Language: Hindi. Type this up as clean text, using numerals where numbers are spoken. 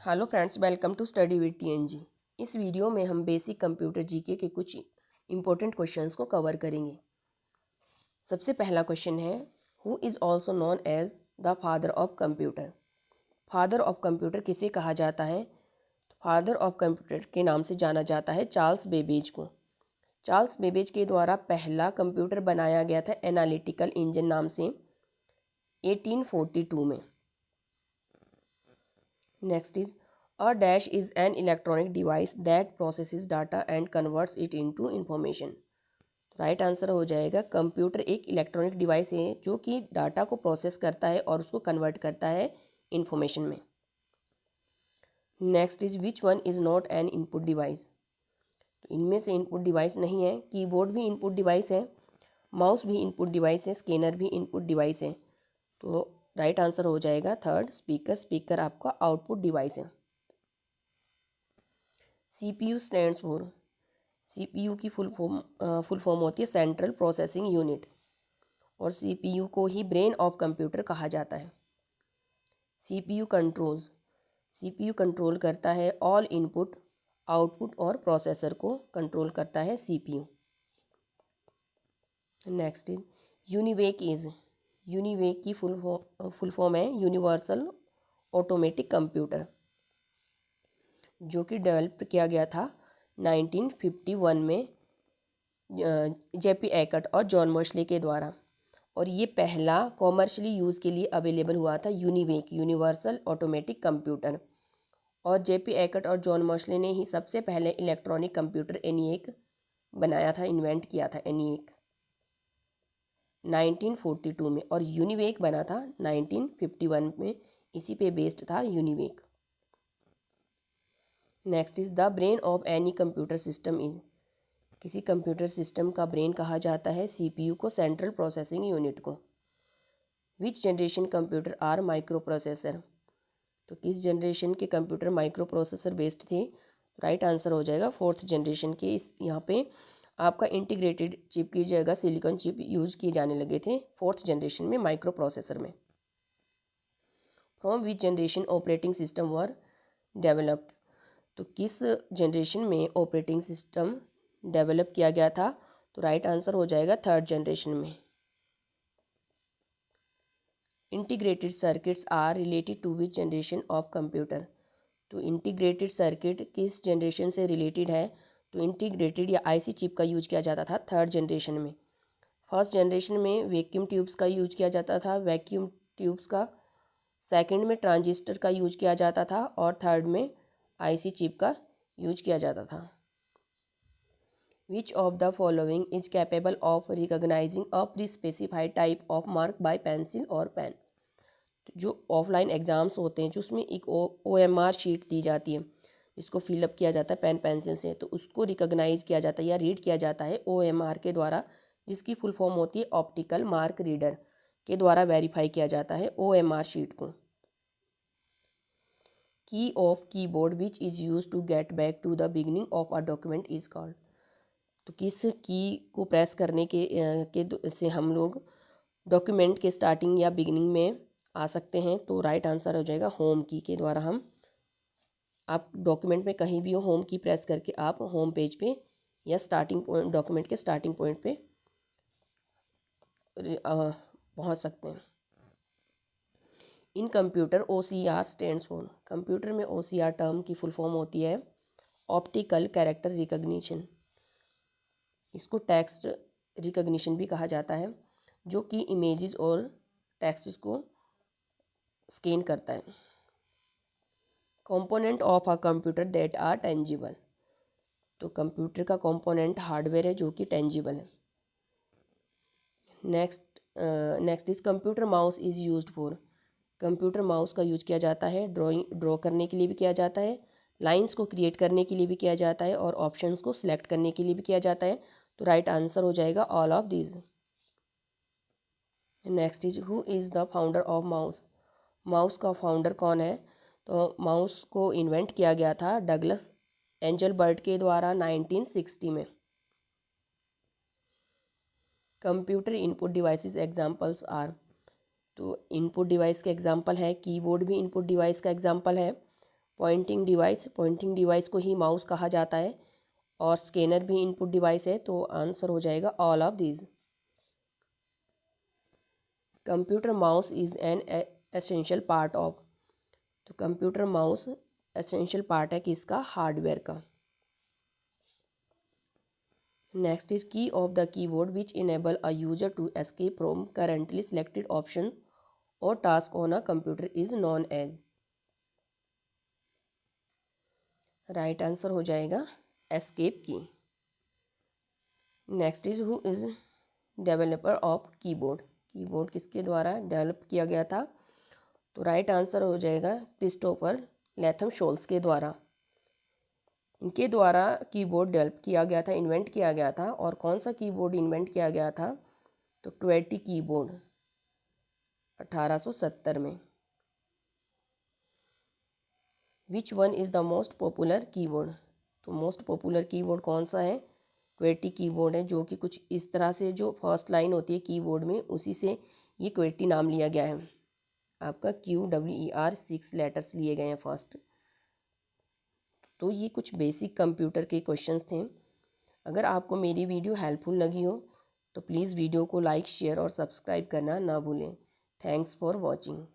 Hello friends, welcome to study with TNG. इस वीडियो में हम बेसिक कंप्यूटर जीके के कुछ इंपॉर्टेंट क्वेश्चंस को कवर करेंगे। सबसे पहला क्वेश्चन है, who is also known as the father of computer. Father of computer किसे कहा जाता है? फादर ऑफ कंप्यूटर के नाम से जाना जाता है चार्ल्स बेबेज को। चार्ल्स बेबेज के द्वारा पहला कंप्यूटर बनाया गया था एनालिटिकल इंजन नाम से 1842 में। Next is a dash is an electronic device that processes data and converts it into information। Right answer हो जाएगा कंप्यूटर एक इलेक्ट्रॉनिक डिवाइस है जो कि डाटा को प्रोसेस करता है और उसको कन्वर्ट करता है इंफॉर्मेशन में। Next is which one is not an input device. तो इनमें से इनपुट डिवाइस नहीं है। कीबोर्ड भी इनपुट डिवाइस है, माउस भी इनपुट डिवाइस है, स्कैनर भी इनपुट डिवाइस है। तो राइट आंसर हो जाएगा थर्ड स्पीकर। स्पीकर आपका आउटपुट डिवाइस है। CPU स्टैंड्स फॉर, CPU की फुल फॉर्म होती है सेंट्रल प्रोसेसिंग यूनिट, और CPU को ही ब्रेन ऑफ कंप्यूटर कहा जाता है। CPU कंट्रोल्स, CPU कंट्रोल करता है ऑल इनपुट, आउटपुट और प्रोसेसर को कंट्रोल करता है CPU। Next is UNIVAC is, UNIVAC की फुल फॉर्म है यूनिवर्सल ऑटोमेटिक कंप्यूटर, जो कि डेवलप किया गया था 1951 में JP एकट और जॉन मर्शले के द्वारा। और ये पहला कॉमर्शियली यूज़ के लिए अवेलेबल हुआ था यूनिवेक, यूनिवर्सल ऑटोमेटिक कंप्यूटर। और JP एकट और जॉन मर्शले ने ही सबसे पहले इलेक्ट्रॉनिक कंप्यूटर ENIAC बनाया था, इन्वेंट किया था ENIAC 1942 में, और यूनिवेक बना था 1951 में। इसी पे बेस्ड था UNIVAC. Next is the brain of any computer system is, किसी कंप्यूटर सिस्टम का ब्रेन कहा जाता है CPU को, सेंट्रल प्रोसेसिंग यूनिट को। Which generation computer are microprocessor, तो किस जनरेशन के कंप्यूटर माइक्रो प्रोसेसर बेस्ड थे? राइट आंसर हो जाएगा फोर्थ जनरेशन के। इस यहाँ पे आपका इंटीग्रेटेड चिप की जगह सिलिकॉन चिप यूज किए जाने लगे थे फोर्थ जनरेशन में माइक्रो प्रोसेसर में। From which generation operating system were developed, तो किस जनरेशन में ऑपरेटिंग सिस्टम डेवलप किया गया था? तो राइट आंसर हो जाएगा थर्ड जनरेशन में। Integrated circuits are related to which generation of computer, तो इंटीग्रेटेड सर्किट किस जनरेशन से रिलेटेड है? तो इंटीग्रेटेड या IC चिप का यूज किया जाता था थर्ड जनरेशन में। फर्स्ट जनरेशन में वैक्यूम ट्यूब्स का यूज किया जाता था, वैक्यूम ट्यूब्स का। सेकंड में ट्रांजिस्टर का यूज किया जाता था, और थर्ड में IC चिप का यूज किया जाता था। Which of the following is capable of recognising a pre specified type of mark bye pencil और पेन। जो ऑफलाइन एग्ज़ाम्स होते हैं, जो उसमें एक OMR शीट दी जाती है, जिसको फिलअप किया जाता है पेन पेंसिल से, तो उसको रिकॉग्नाइज किया जाता है या रीड किया जाता है OMR के द्वारा, जिसकी फुल फॉर्म होती है ऑप्टिकल मार्क रीडर के द्वारा वेरीफाई किया जाता है OMR शीट को। Key of keyboard which is use to get back to the beginning of a document is called, तो किस की को प्रेस करने से हम लोग डॉक्यूमेंट के स्टार्टिंग या बिगिनिंग में आ सकते हैं? तो राइट आंसर हो जाएगा होम की के द्वारा। हम, आप डॉक्यूमेंट में कहीं भी हो, होम की प्रेस करके आप होम पेज पे या स्टार्टिंग पॉइंट, डॉक्यूमेंट के स्टार्टिंग पॉइंट पे पहुंच सकते हैं। इन computer OCR stands for, computer में OCR टर्म की फुल फॉर्म होती है ऑप्टिकल कैरेक्टर रिकॉग्निशन। इसको टेक्स्ट रिकॉग्निशन भी कहा जाता है, जो कि इमेजेस और टेक्स्ट को स्कैन करता है। Component of a computer that are tangible, तो कंप्यूटर का कंपोनेंट हार्डवेयर है जो कि टेंजिबल है। Next is computer mouse is used for, computer mouse का यूज किया जाता है ड्रॉ करने के लिए भी किया जाता है, लाइंस को क्रिएट करने के लिए भी किया जाता है, और ऑप्शंस को सिलेक्ट करने के लिए भी किया जाता है। तो राइट आंसर हो जाएगा all of these. Next is who is the founder of mouse, mouse का फाउंडर कौन है? तो माउस को इन्वेंट किया गया था डगलस एंजलबर्ट के द्वारा 1960 में। Computer input devices examples are, तो इनपुट डिवाइस के एग्जांपल है कीबोर्ड भी इनपुट डिवाइस का एग्जांपल है, पॉइंटिंग डिवाइस को ही माउस कहा जाता है, और स्कैनर भी इनपुट डिवाइस है, तो आंसर हो जाएगा all of these. Computer mouse is an essential part of, तो कंप्यूटर माउस एसेंशियल पार्ट है किसका, हार्डवेयर का। Next is key of the keyboard which enable a user to escape from currently selected option और task on a computer is known as. Right answer हो जाएगा escape key. Next is who is developer of keyboard, keyboard किसके द्वारा डेवलप किया गया था, तो राइट आंसर हो जाएगा क्रिस्टोफर लैथम शोल्स के द्वारा। इनके द्वारा कीबोर्ड डेवलप किया गया था, इन्वेंट किया गया था। और कौन सा कीबोर्ड इन्वेंट किया गया था, तो क्वेटी कीबोर्ड 1870 में। Which one is the most popular keyboard, तो मोस्ट पॉपुलर कीबोर्ड कौन सा है, क्वेटी कीबोर्ड है, जो कि कुछ इस तरह से जो फर्स्ट लाइन होती है कीबोर्ड में उसी से ये क्वेटी नाम लिया गया है। आपका QWER 6 लेटर्स लिए गए हैं फर्स्ट। तो ये कुछ बेसिक कंप्यूटर के क्वेश्चंस थे। अगर आपको मेरी वीडियो हेल्पफुल लगी हो तो प्लीज़ वीडियो को लाइक, शेयर और सब्सक्राइब करना ना भूलें। Thanks for watching.